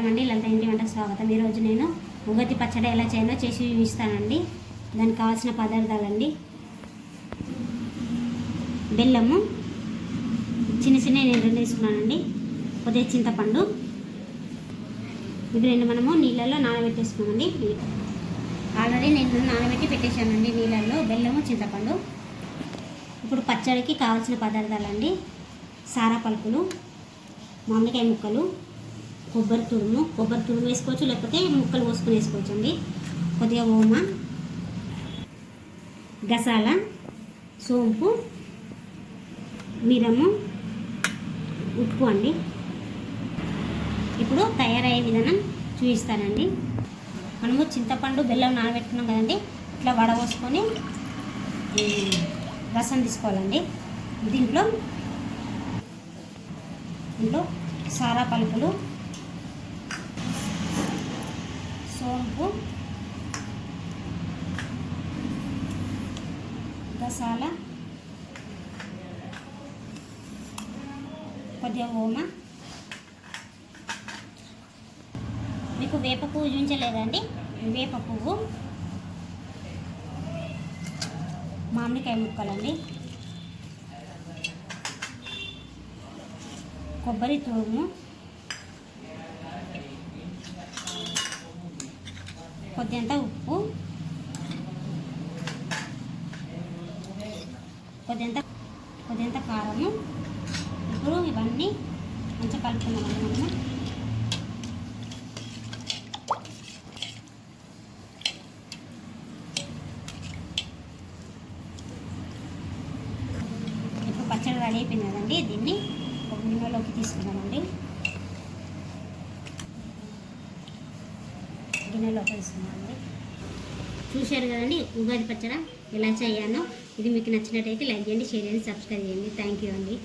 నమస్కారం అండి, లలిత ఇంటి వంటకు స్వాగతం. ఈరోజు నేను ఉగాది పచ్చడి ఎలా చేయాలో చేసి చూపిస్తానండి. దానికి కావాల్సిన పదార్థాలండి: బెల్లము చిన్న చిన్న నేను 2 వేసుకున్నానండి, కొద్దిగా చింతపండు, ఇవి 2 మనము నీళ్ళల్లో నానబెట్టేసుకున్నామండి. ఆల్రెడీ నేను నానబెట్టి పెట్టేశానండి నీళ్ళల్లో బెల్లము చింతపండు. ఇప్పుడు పచ్చడికి కావాల్సిన పదార్థాలండి: సారా పలుకులు, మామిడికాయ ముక్కలు, కొబ్బరి తురుము వేసుకోవచ్చు, లేకపోతే ముక్కలు పోసుకొని వేసుకోవచ్చు అండి. కొద్దిగా ఓమ, గసాల, సోంపు, మిరము, ఉప్పు అండి. ఇప్పుడు తయారయ్యే విధానం చూపిస్తానండి. మనము చింతపండు బెల్లం నానబెట్టుకున్నాం కదండి, ఇట్లా వడపోసుకొని రసం తీసుకోవాలండి. దీంట్లో సారా పలుకులు, సోంపు, గసాల, కొద్దిగా ఓమ. మీకు వేప పువ్వు చూపించలేదండి, వేప పువ్వు, మామిడికాయ ముక్కలండి, కొబ్బరి తురుము, కొద్దింత ఉప్పు, కొద్దింత కారము. ఇప్పుడు ఇవన్నీ మంచిగా కలుపుకున్నామండి మనము. ఇప్పుడు పచ్చడి రెడీ అయిపోయింది కదండి, దీన్ని ఒక గిన్నెలోకి తీసుకున్నామండి. గిన్నెలోకి తీసుకున్నామండి. చూశారు కదండి ఉగాది పచ్చడి ఎలా చేయాలో. ఇది మీకు నచ్చినట్టయితే లైక్ చేయండి, షేర్ చేయండి, సబ్స్క్రైబ్ చేయండి. థ్యాంక్ యూ అండి.